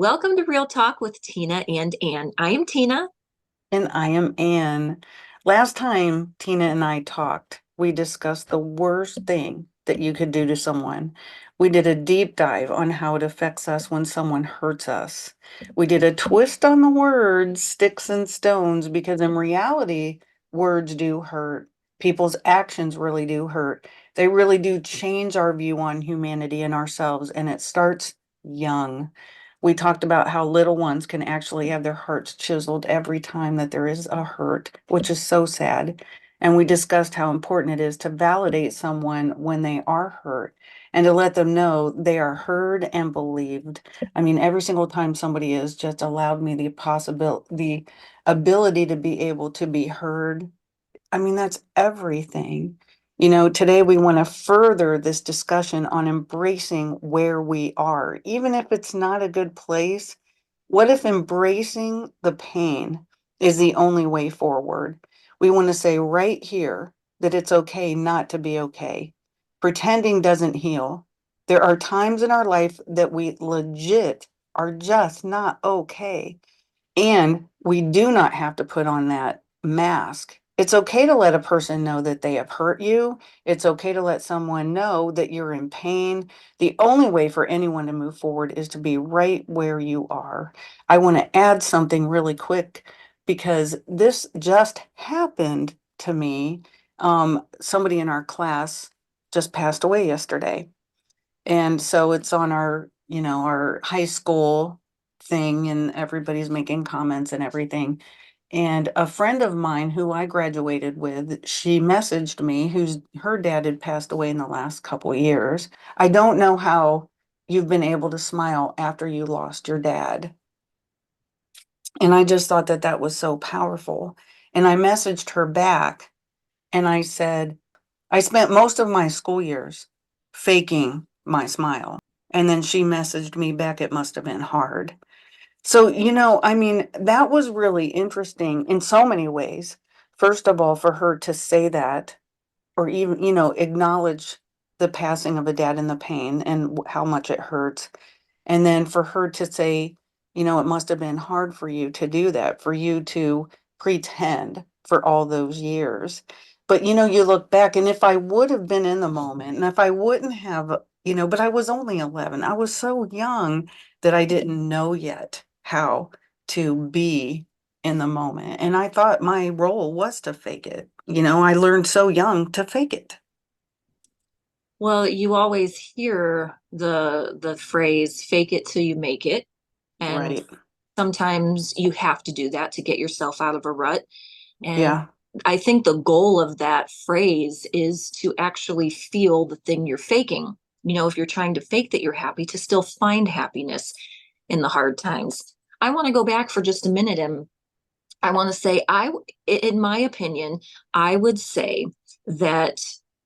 Welcome to Real Talk with Tina and Ann. I am Tina. And I am Anne. Last time Tina and I talked, we discussed the worst thing that you could do to someone. We did a deep dive on how it affects us when someone hurts us. We did a twist on the words sticks and stones because in reality, words do hurt. People's actions really do hurt. They really do change our view on humanity and ourselves, and it starts young. We talked about how little ones can actually have their hearts chiseled every time that there is a hurt, which is so sad. And we discussed how important it is to validate someone when they are hurt and to let them know they are heard and believed. I mean, every single time somebody has just allowed me the ability to be able to be heard. I mean, that's everything. Today we want to further this discussion on embracing where we are, even if it's not a good place. What if embracing the pain is the only way forward? We want to say right here that it's okay not to be okay. Pretending doesn't heal. There are times in our life that we legit are just not okay. And we do not have to put on that mask. It's okay to let a person know that they have hurt you. It's okay to let someone know that you're in pain. The only way for anyone to move forward is to be right where you are. I want to add something really quick because this just happened to me. Somebody in our class just passed away yesterday. And so it's on our high school thing, and everybody's making comments and everything. And a friend of mine who I graduated with, she messaged me, who's her dad had passed away in the last couple of years. I don't know how you've been able to smile after you lost your dad. And I just thought that that was so powerful. And I messaged her back and I said, I spent most of my school years faking my smile. And then she messaged me back, it must have been hard. So, I mean, that was really interesting in so many ways. First of all, for her to say that, or even, acknowledge the passing of a dad and the pain and how much it hurts. And then for her to say, it must have been hard for you to do that, for you to pretend for all those years. But, you look back, and if I would have been in the moment, and if I wouldn't have, but I was only 11, I was so young that I didn't know yet how to be in the moment. And I thought my role was to fake it. I learned so young to fake it. Well, you always hear the phrase fake it till you make it. And Right. sometimes you have to do that to get yourself out of a rut. And Yeah. I think the goal of that phrase is to actually feel the thing you're faking. If you're trying to fake that you're happy, to still find happiness in the hard times. I want to go back for just a minute and I want to say, in my opinion, I would say that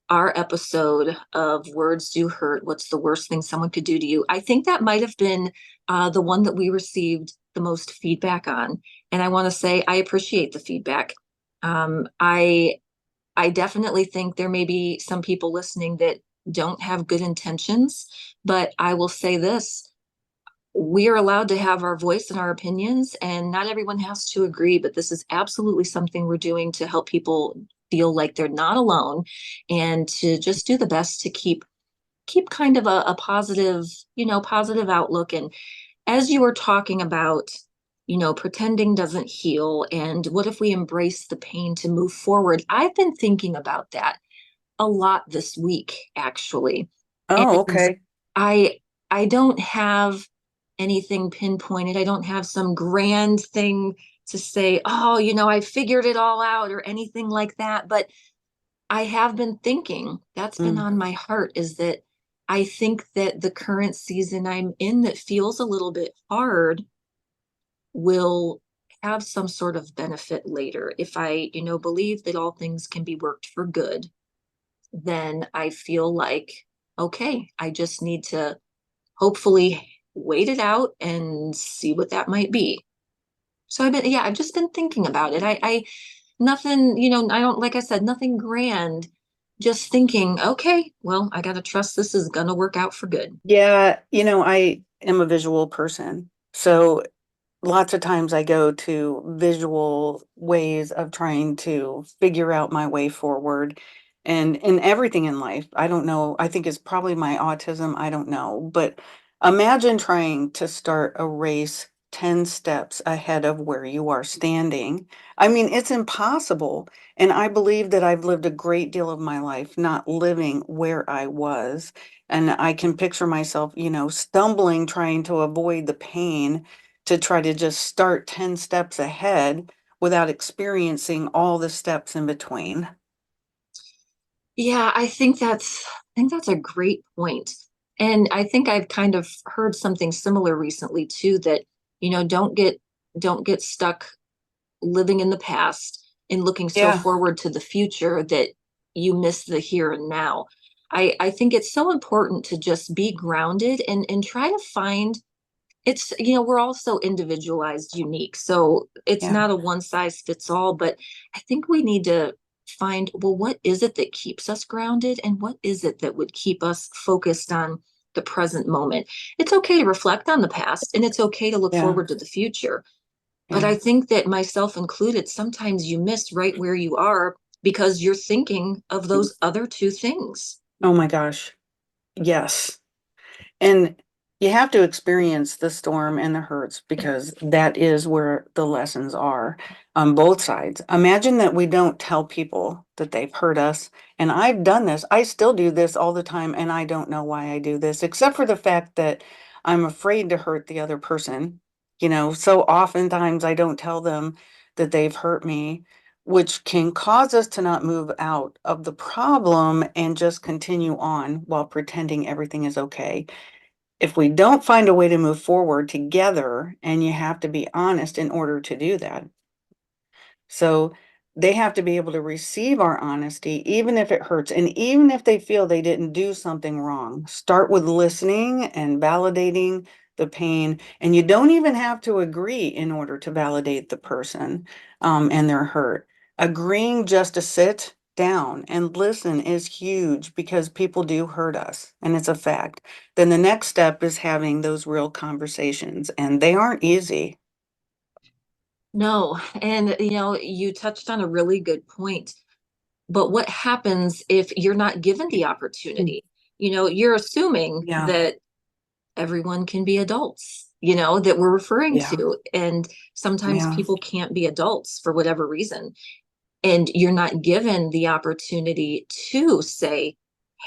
our episode of Words Do Hurt, what's the worst thing someone could do to you? I think that might have been the one that we received the most feedback on. And I want to say, I appreciate the feedback. Um, I, I definitely think there may be some people listening that don't have good intentions, but I will say this: we are allowed to have our voice and our opinions, and not everyone has to agree, but this is absolutely something we're doing to help people feel like they're not alone and to just do the best to keep kind of a positive, positive outlook. And as you were talking about, pretending doesn't heal, and what if we embrace the pain to move forward? I've been thinking about that a lot this week, actually. Oh, And okay. I I don't have anything pinpointed. I don't have some grand thing to say, oh, I figured it all out or anything like that. But I have been thinking, that's been Mm. on my heart, is that I think that the current season I'm in that feels a little bit hard will have some sort of benefit later. If I, believe that all things can be worked for good, then I feel like, okay, I just need to hopefully wait it out and see what that might be. So I've just been thinking about it. Nothing, I don't, like I said, nothing grand, just thinking, okay, well, I got to trust this is going to work out for good. Yeah, I am a visual person. So lots of times I go to visual ways of trying to figure out my way forward. And in everything in life, I don't know, I think it's probably my autism, I don't know. But imagine trying to start a race 10 steps ahead of where you are standing. I mean, it's impossible. And I believe that I've lived a great deal of my life not living where I was. And I can picture myself, stumbling, trying to avoid the pain to try to just start 10 steps ahead without experiencing all the steps in between. Yeah, I think that's a great point. And I think I've kind of heard something similar recently too, that, don't get stuck living in the past and looking so Yeah, forward to the future that you miss the here and now. I think it's so important to just be grounded and try to find it's, we're all so individualized, unique. So it's yeah, not a one size fits all, but I think we need to find, well, what is it that keeps us grounded and what is it that would keep us focused on the present moment? It's okay to reflect on the past and it's okay to look yeah, forward to the future. But yeah. I think that myself included, sometimes you miss right where you are because you're thinking of those other two things. Oh my gosh. Yes. And you have to experience the storm and the hurts because that is where the lessons are on both sides. Imagine that we don't tell people that they've hurt us. And I've done this. I still do this all the time. And I don't know why I do this, except for the fact that I'm afraid to hurt the other person. So oftentimes I don't tell them that they've hurt me, which can cause us to not move out of the problem and just continue on while pretending everything is okay. If we don't find a way to move forward together, and you have to be honest in order to do that. So they have to be able to receive our honesty, even if it hurts, and even if they feel they didn't do something wrong. Start with listening and validating the pain. And you don't even have to agree in order to validate the person and their hurt. Agreeing just to sit down and listen is huge because people do hurt us, and it's a fact. Then the next step is having those real conversations, and they aren't easy. No, and you touched on a really good point. But what happens if you're not given the Mm. opportunity? You're assuming Yeah, that everyone can be adults, that we're referring yeah, to. And sometimes yeah. people can't be adults for whatever reason. And you're not given the opportunity to say,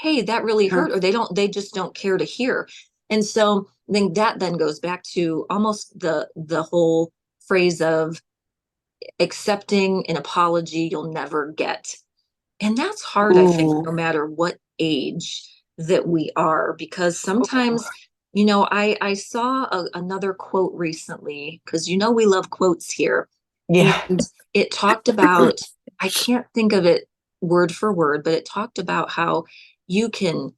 hey, that really Yeah. hurt, or they just don't care to hear. And so then that then goes back to almost the whole phrase of accepting an apology you'll never get. And that's hard, I think, Ooh. no matter what age that we are, because Ooh. sometimes, I saw another quote recently, because we love quotes here. Yeah. And it talked about, I can't think of it word for word, but it talked about how you can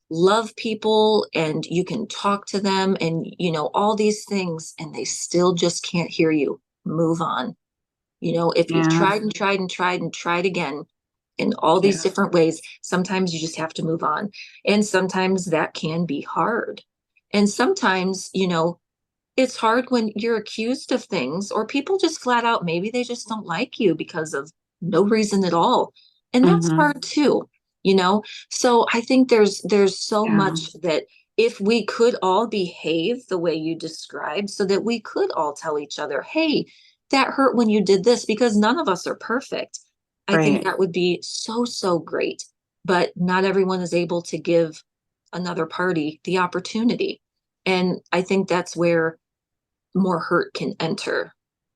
love people and you can talk to them and, all these things, and they still just can't hear you. Move on. If you've Yeah. tried and tried and tried and tried again in all these Yeah. different ways, sometimes you just have to move on. And sometimes that can be hard. And sometimes, it's hard when you're accused of things or people just flat out, maybe they just don't like you because of no reason at all. And that's Hmm. hard too, you know? So I think there's so Yeah. much that if we could all behave the way you described so that we could all tell each other, hey, that hurt when you did this, because none of us are perfect. I think Right. that would be so, so great. But not everyone is able to give another party the opportunity. And I think that's where more hurt can enter.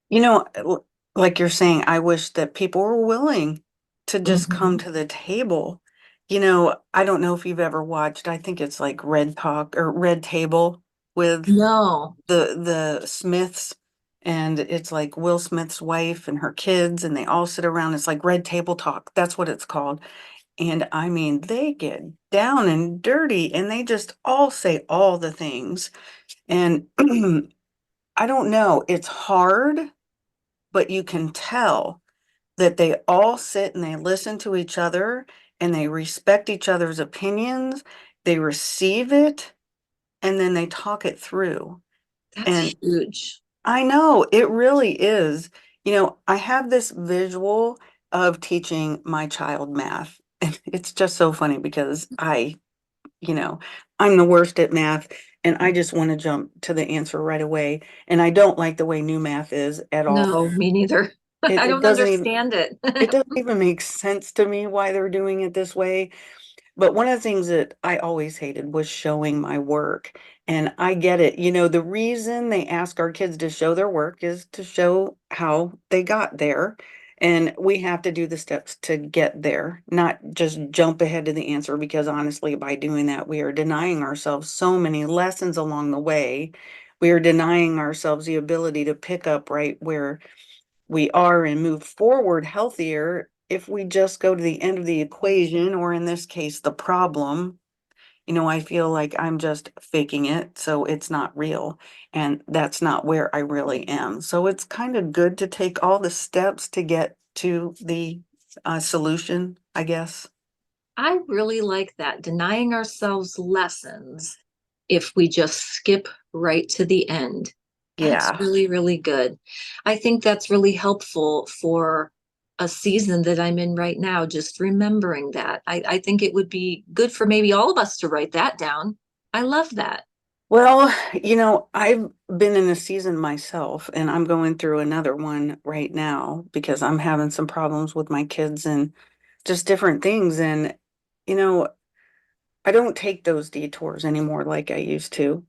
You know, like you're saying, I wish that people were willing to just come Mhm. to the table. I don't know if you've ever watched, I think it's like Red Talk or Red Table with No. the Smiths, and it's like Will Smith's wife and her kids, and they all sit around. It's like Red Table Talk. That's what it's called. And I mean, they get down and dirty and they just all say all the things. And I don't know, it's hard, but you can tell that they all sit and they listen to each other and they respect each other's opinions. They receive it and then they talk it through. That's And huge. I know it really is. I have this visual of teaching my child math. And it's just so funny because you know, I'm the worst at math and I just want to jump to the answer right away. And I don't like the way new math is at all. No, me neither. It, I it don't doesn't even understand it. it doesn't even make sense to me why they're doing it this way. But one of the things that I always hated was showing my work. And I get it. The reason they ask our kids to show their work is to show how they got there. And we have to do the steps to get there, not just jump ahead to the answer, because honestly, by doing that, we are denying ourselves so many lessons along the way. We are denying ourselves the ability to pick up right where we are and move forward healthier if we just go to the end of the equation, or in this case, the problem. I feel like I'm just faking it, so it's not real. And that's not where I really am. So it's kind of good to take all the steps to get to the solution, I guess. I really like that, denying ourselves lessons if we just skip right to the end. That's Yeah. really, really good. I think that's really helpful for a season that I'm in right now, just remembering that. I think it would be good for maybe all of us to write that down. I love that. Well, I've been in a season myself, and I'm going through another one right now because I'm having some problems with my kids and just different things. And, you know, I don't take those detours anymore like I used to.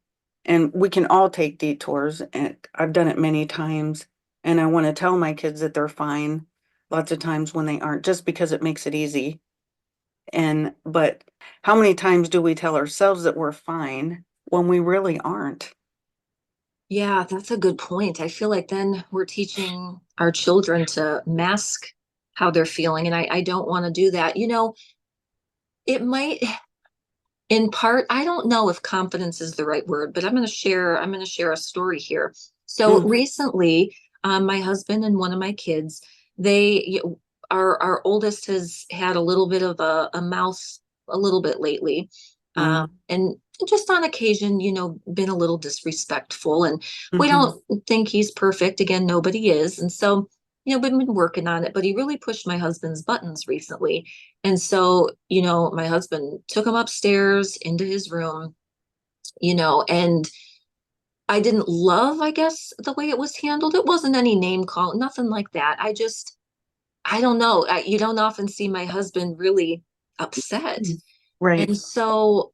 And we can all take detours, and I've done it many times. And I want to tell my kids that they're fine lots of times when they aren't, just because it makes it easy. But how many times do we tell ourselves that we're fine when we really aren't? Yeah, that's a good point. I feel like then we're teaching our children to mask how they're feeling, and I don't want to do that. It might in part, I don't know if confidence is the right word, but I'm going to share a story here. So Mm, recently, my husband and one of my kids, they our oldest has had a little bit of a mouth a little bit lately. mm, And just on occasion, been a little disrespectful, and we mhm, don't think he's perfect. Again, nobody is. And so, we've been working on it, but he really pushed my husband's buttons recently. And so, my husband took him upstairs into his room, and I didn't love, I guess, the way it was handled. It wasn't any name call, nothing like that. I don't know. You don't often see my husband really upset. mm. Right. And so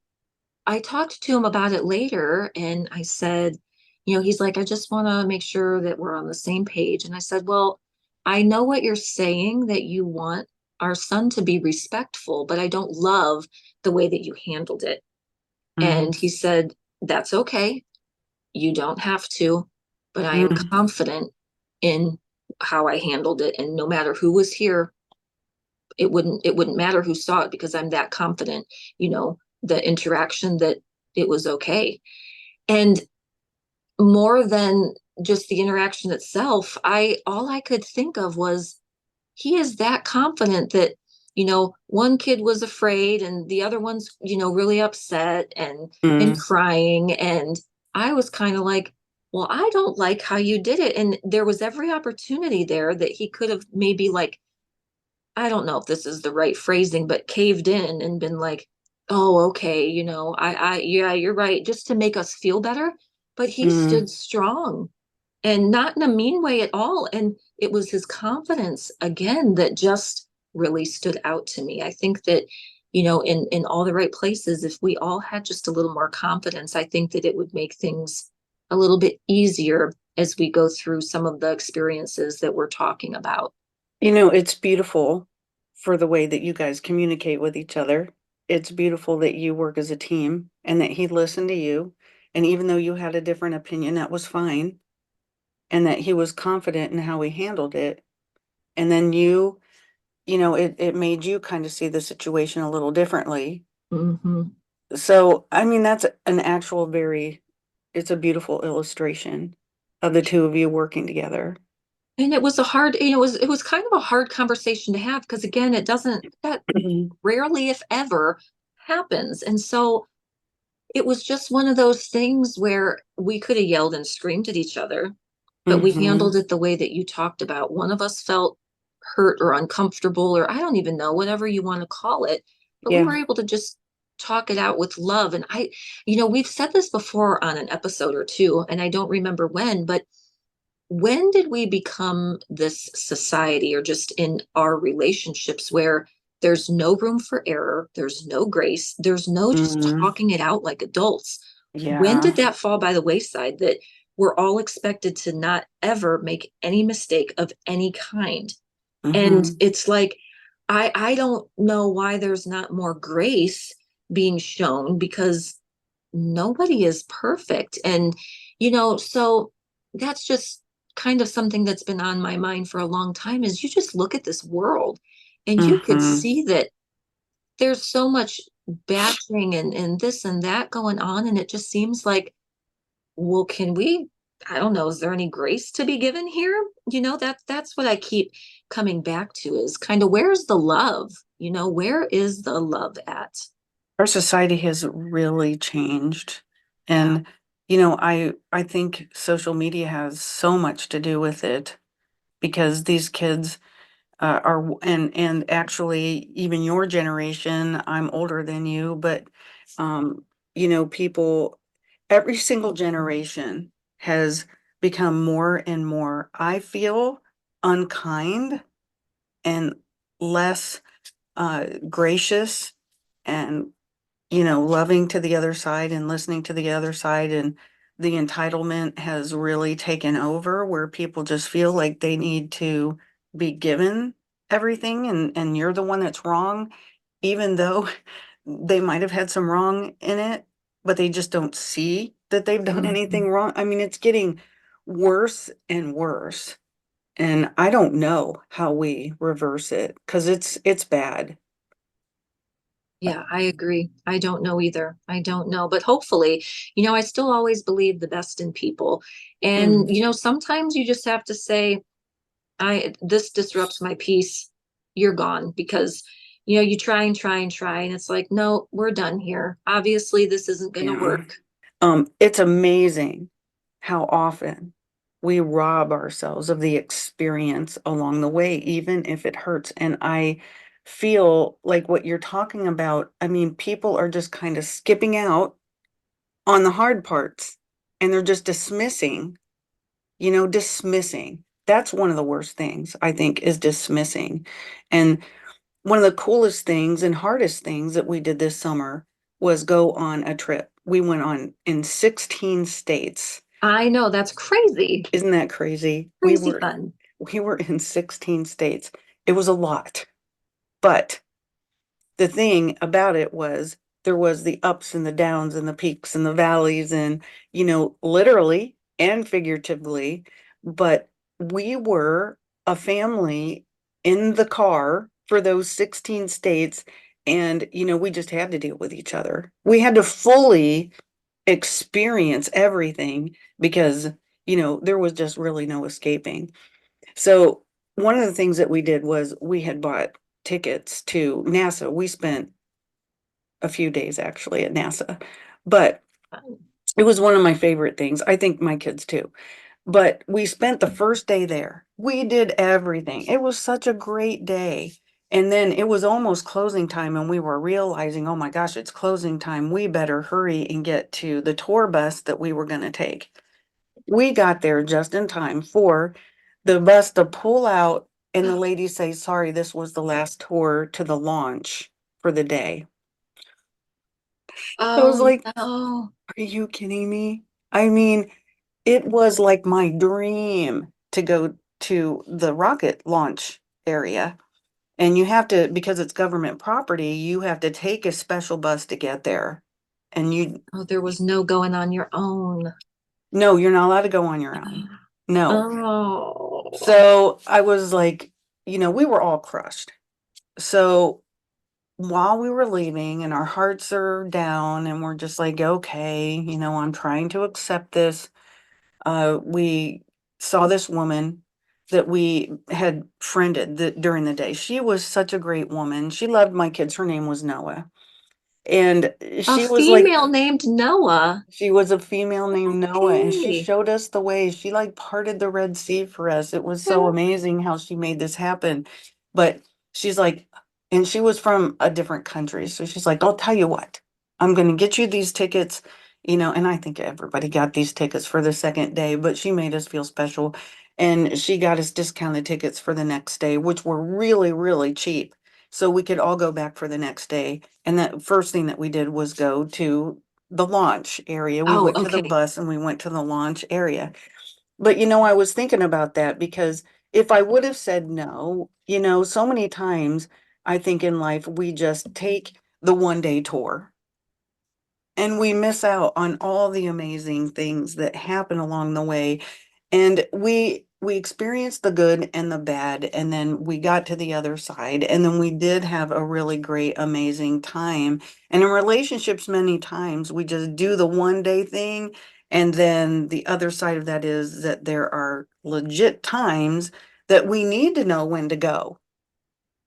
I talked to him about it later, and I said, he's like, I just want to make sure that we're on the same page. And I said, well, I know what you're saying, that you want our son to be respectful, but I don't love the way that you handled it. And Mm, he said, that's okay. You don't have to, but I am mm, confident in how I handled it. And no matter who was here, it wouldn't matter who saw it, because I'm that confident, the interaction, that it was okay. And more than just the interaction itself, I all I could think of was, he is that confident that, one kid was afraid and the other one's, really upset and mm, crying. And I was kind of like, well, I don't like how you did it. And there was every opportunity there that he could have maybe, like, I don't know if this is the right phrasing, but caved in and been like, oh, okay, yeah, you're right, just to make us feel better. But he mm. stood strong, and not in a mean way at all. And it was his confidence again that just really stood out to me. I think that, in all the right places, if we all had just a little more confidence, I think that it would make things a little bit easier as we go through some of the experiences that we're talking about. It's beautiful for the way that you guys communicate with each other. It's beautiful that you work as a team and that he listened to you. And even though you had a different opinion, that was fine. And that he was confident in how he handled it. And then it made you kind of see the situation a little differently. Hmm. So, I mean, that's an actual it's a beautiful illustration of the two of you working together. And it was a hard, it was kind of a hard conversation to have, because again, that rarely, if ever, happens. And so it was just one of those things where we could have yelled and screamed at each other, but we Mm-hmm. handled it the way that you talked about. One of us felt hurt or uncomfortable, or I don't even know, whatever you want to call it. But we Yeah. were able to just talk it out with love. And we've said this before on an episode or two, and I don't remember when, but when did we become this society or just in our relationships where there's no room for error, there's no grace, there's no just Mm-hmm. talking it out like adults? When Yeah. did that fall by the wayside that we're all expected to not ever make any mistake of any kind? And Mm-hmm. it's like, I don't know why there's not more grace being shown, because nobody is perfect. And, so that's just kind of something that's been on my mind for a long time, is you just look at this world and you could Mm-hmm. see that there's so much batching and this and that going on. And it just seems like, well, can we, I don't know, is there any grace to be given here? That's what I keep coming back to, is kind of, where's the love? Where is the love at? Our society has really changed. Yeah. And, I think social media has so much to do with it because these kids and actually even your generation, I'm older than you, but, um, people, every single generation has become more and more, I feel, unkind and less gracious and loving to the other side and listening to the other side. And the entitlement has really taken over where people just feel like they need to be given everything and you're the one that's wrong, even though they might have had some wrong in it, but they just don't see that they've done anything Mhm. wrong. I mean, it's getting worse and worse. And I don't know how we reverse it because it's bad. Yeah, I agree. I don't know either. I don't know. But hopefully, I still always believe the best in people. Mm. And, sometimes you just have to say, this disrupts my peace. You're gone, because, you try and try and try. And it's like, no, we're done here. Obviously, this isn't going to Yeah. work. It's amazing how often we rob ourselves of the experience along the way, even if it hurts. And I feel like what you're talking about, I mean, people are just kind of skipping out on the hard parts and they're just dismissing. That's one of the worst things, I think, is dismissing. And one of the coolest things and hardest things that we did this summer was go on a trip. We went on in 16 states. I know, that's crazy. Isn't that crazy? We Crazy were fun. we were in 16 states. It was a lot. But the thing about it was there was the ups and the downs and the peaks and the valleys and literally and figuratively, but we were a family in the car for those 16 states and we just had to deal with each other. We had to fully experience everything because there was just really no escaping. So one of the things that we did was we had bought tickets to NASA. We spent a few days actually at NASA, but it was one of my favorite things. I think my kids too. But we spent the first day there. We did everything. It was such a great day. And then it was almost closing time, and we were realizing, oh my gosh, it's closing time. We better hurry and get to the tour bus that we were going to take. We got there just in time for the bus to pull out and the lady say, sorry, this was the last tour to the launch for the day. I was Oh like, no. are you kidding me? I mean, it was like my dream to go to the rocket launch area. And you have to, because it's government property, you have to take a special bus to get there. And Oh, there was no going on your own. no, you're not allowed to go on your own. No. Oh. So I was like, we were all crushed. So while we were leaving and our hearts are down and we're just like, okay, I'm trying to accept this. We saw this woman that we had friended during the day. She was such a great woman. She loved my kids. Her name was Noah. And A she was like, female named Noah. she was a female named Noah, and she Okay. showed us the way. She like parted the Red Sea for us. It was so amazing how she made this happen. But she's like, and she was from a different country. So she's like, I'll tell you what, I'm going to get you these tickets, and I think everybody got these tickets for the second day, but she made us feel special. And she got us discounted tickets for the next day, which were really, really cheap. So we could all go back for the next day. And that first thing that we did was go to the launch area. We Oh, went to the okay. bus and we went to the launch area. But I was thinking about that because if I would have said no, so many times I think in life we just take the 1 day tour and we miss out on all the amazing things that happen along the way, and we experienced the good and the bad, and then we got to the other side, and then we did have a really great amazing time. And in relationships many times we just do the 1 day thing, and then the other side of that is that there are legit times that we need to know when to go,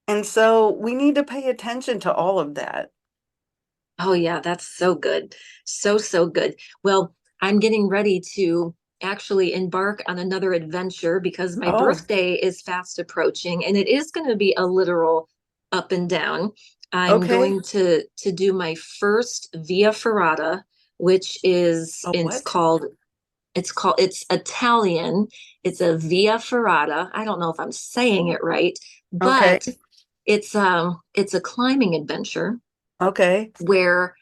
and so we need to pay attention to all of that. Oh, yeah, that's so good. So, so good. Well, I'm getting ready to actually embark on another adventure because my Oh, birthday is fast approaching and it is going to be a literal up and down. I'm okay. going to do my first Via Ferrata, which is A it's what? called it's Italian. It's a Via Ferrata. I don't know if I'm saying it right, Okay. but it's a climbing adventure Okay. where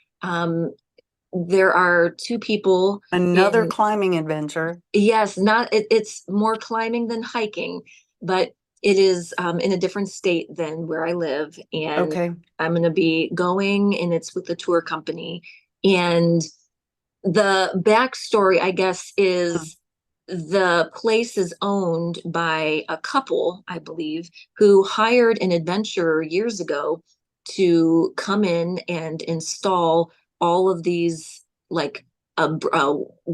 there are two people Another in, climbing adventure. yes, not it's more climbing than hiking, but it is in a different state than where I live, and Okay. I'm going to be going, and it's with the tour company. And the backstory, I guess, Mm. is the place is owned by a couple, I believe, who hired an adventurer years ago to come in and install all of these, like a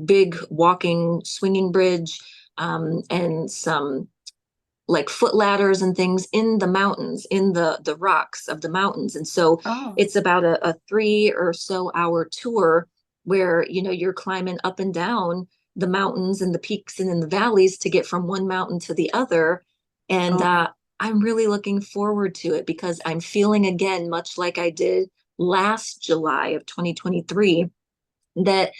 big walking swinging bridge, and some like foot ladders and things in the mountains, in the rocks of the mountains. And so Oh, it's about a 3 or so hour tour where you're climbing up and down the mountains and the peaks and in the valleys to get from one mountain to the other. And oh, I'm really looking forward to it because I'm feeling again, much like I did last July of 2023, that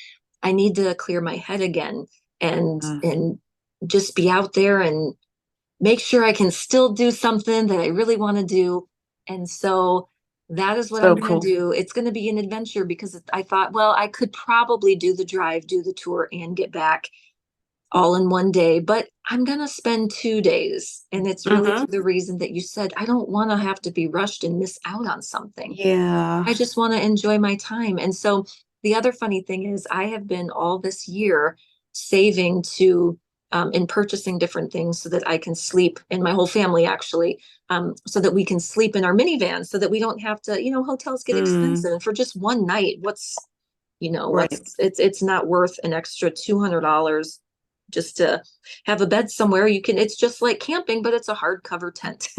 I need to clear my head again and mm. just be out there and make sure I can still do something that I really want to do. And so that is what I'm So going to cool. do. It's going to be an adventure because I thought, well, I could probably do the drive, do the tour, and get back all in one day, but I'm going to spend 2 days. And it's really Hmm. for the reason that you said, I don't want to have to be rushed and miss out on something. Yeah. I just want to enjoy my time. And so the other funny thing is, I have been all this year saving to and purchasing different things so that I can sleep, and my whole family actually, so that we can sleep in our minivan, so that we don't have to, hotels get Mm, expensive. And for just one night, right. it's not worth an extra $200 just to have a bed somewhere. It's just like camping, but it's a hardcover tent,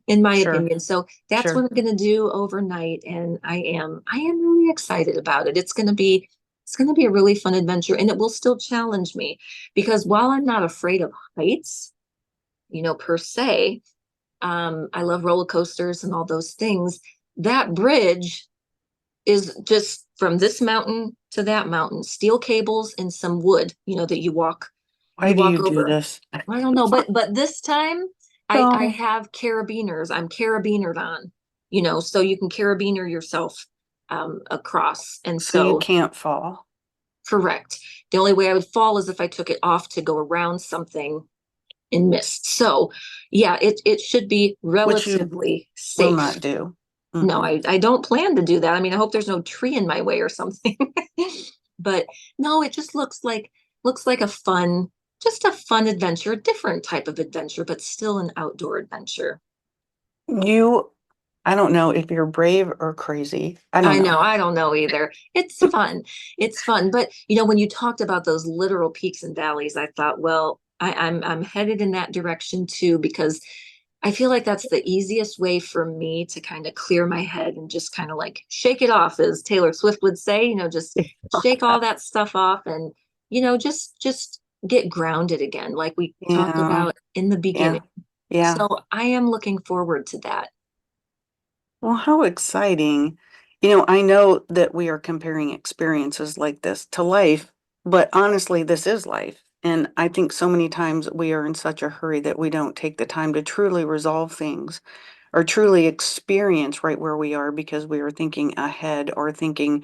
in my Sure. opinion. So that's what Sure. I'm going to do overnight, and I am really excited about it. It's going to be a really fun adventure, and it will still challenge me because while I'm not afraid of heights, per se, I love roller coasters and all those things. That bridge is just from this mountain to that mountain, steel cables and some wood, that Why you do you walk do over. this? I don't know, but this time I No. have carabiners. I'm carabinered on, so you can carabiner yourself across. And So you so, can't fall, correct. The only way I would fall is if I took it off to go around something and missed. So, yeah, it should be which you relatively will safe. not do. No, Hmm. I don't plan to do that. I mean, I hope there's no tree in my way or something. But no, it just looks like just a fun adventure, a different type of adventure, but still an outdoor adventure. You, I don't know if you're brave or crazy. I don't I know. know, I don't know either. It's fun. It's fun. But when you talked about those literal peaks and valleys, I thought, well, I'm headed in that direction too, because I feel like that's the easiest way for me to kind of clear my head and just kind of like shake it off, as Taylor Swift would say, just shake all that stuff off and, just get grounded again, like we talked Yeah, about in the beginning. yeah, yeah. So I am looking forward to that. Well, how exciting. I know that we are comparing experiences like this to life, but honestly, this is life. And I think so many times we are in such a hurry that we don't take the time to truly resolve things or truly experience right where we are because we are thinking ahead or thinking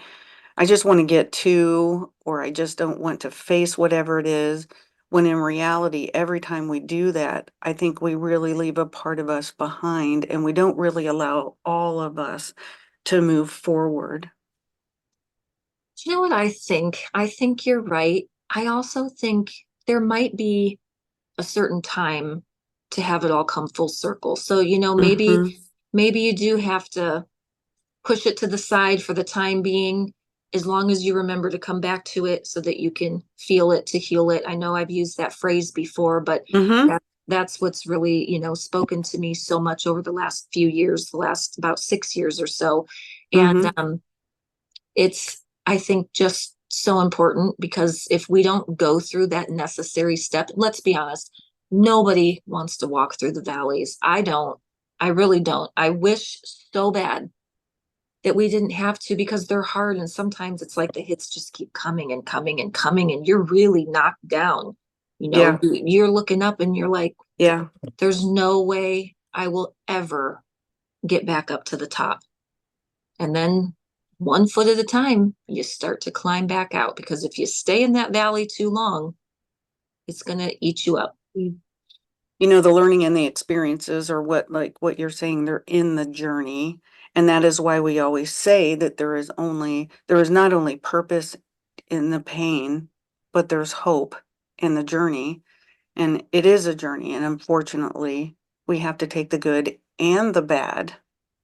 I just want to get to, or I just don't want to face whatever it is. When in reality, every time we do that, I think we really leave a part of us behind and we don't really allow all of us to move forward. Do you know what I think? I think you're right. I also think there might be a certain time to have it all come full circle. So, maybe Mm-hmm. maybe you do have to push it to the side for the time being, as long as you remember to come back to it so that you can feel it to heal it. I know I've used that phrase before, but Mm-hmm. that's what's really, spoken to me so much over the last few years, the last about 6 years or so. And Mm-hmm. it's, I think, just so important because if we don't go through that necessary step, let's be honest, nobody wants to walk through the valleys. I don't. I really don't. I wish so bad that we didn't have to because they're hard. And sometimes it's like the hits just keep coming and coming and coming, and you're really knocked down. Yeah. You're looking up and you're like, Yeah. there's no way I will ever get back up to the top. And then one foot at a time, you start to climb back out because if you stay in that valley too long, it's going to eat you up. The learning and the experiences are what, like what you're saying, they're in the journey. And that is why we always say that there is not only purpose in the pain, but there's hope in the journey. And it is a journey. And unfortunately, we have to take the good and the bad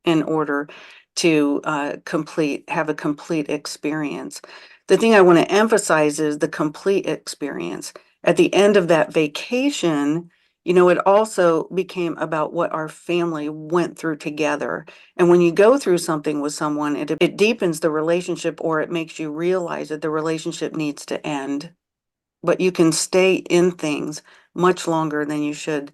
in order to have a complete experience. The thing I want to emphasize is the complete experience. At the end of that vacation, it also became about what our family went through together. And when you go through something with someone, it deepens the relationship or it makes you realize that the relationship needs to end, but you can stay in things much longer than you should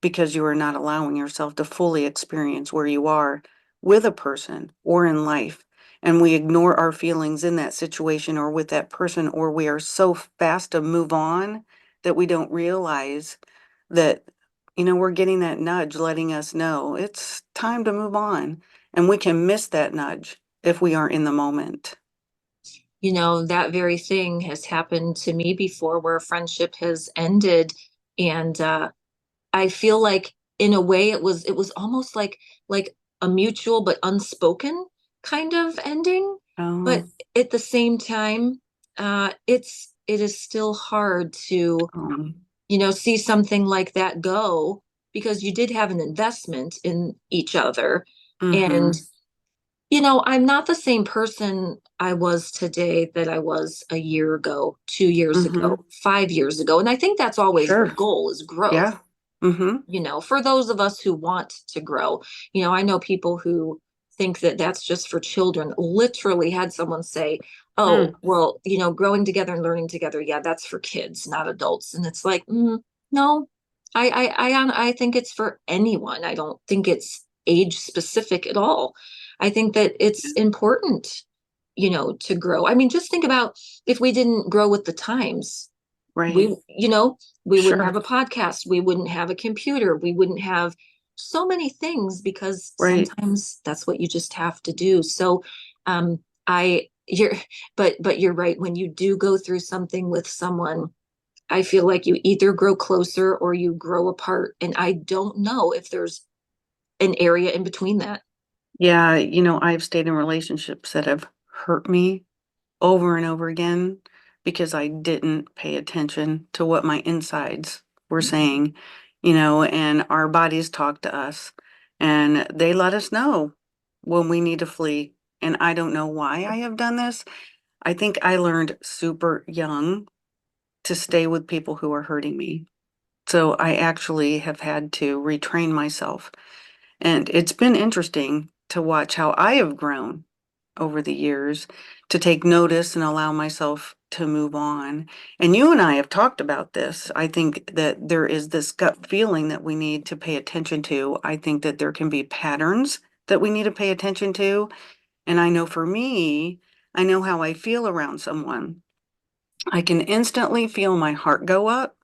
because you are not allowing yourself to fully experience where you are with a person or in life. And we ignore our feelings in that situation or with that person, or we are so fast to move on that we don't realize that, we're getting that nudge letting us know it's time to move on. And we can miss that nudge if we aren't in the moment. That very thing has happened to me before where a friendship has ended. And I feel like in a way it was almost like a mutual but unspoken kind of ending. But Oh, at the same time, it is still hard to, um, see something like that go because you did have an investment in each other. And, mm-hmm. I'm not the same person I was today that I was a year ago, 2 years Mm-hmm. ago, 5 years ago. And I think that's always the Sure. goal is growth, Yeah. Mm-hmm. for those of us who want to grow. I know people who think that that's just for children. Literally had someone say, oh, Mm. well, growing together and learning together, yeah, that's for kids, not adults. And it's like, no, I think it's for anyone. I don't think it's age specific at all. I think that it's important, to grow. I mean, just think about if we didn't grow with the times, Right. we wouldn't Sure. have a podcast, we wouldn't have a computer, we wouldn't have so many things because Right. sometimes that's what you just have to do. So I you're but you're right, when you do go through something with someone, I feel like you either grow closer or you grow apart, and I don't know if there's an area in between that. Yeah, I've stayed in relationships that have hurt me over and over again because I didn't pay attention to what my insides were saying, and our bodies talk to us and they let us know when we need to flee. And I don't know why I have done this. I think I learned super young to stay with people who are hurting me. So I actually have had to retrain myself. And it's been interesting to watch how I have grown over the years to take notice and allow myself to move on. And you and I have talked about this. I think that there is this gut feeling that we need to pay attention to. I think that there can be patterns that we need to pay attention to. And I know for me, I know how I feel around someone. I can instantly feel my heart go up.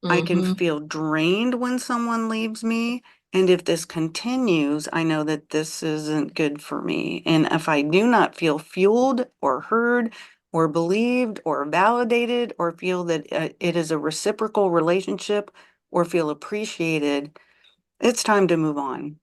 I can Mm-hmm. feel drained when someone leaves me. And if this continues, I know that this isn't good for me. And if I do not feel fueled or heard or believed or validated or feel that it is a reciprocal relationship or feel appreciated, it's time to move on.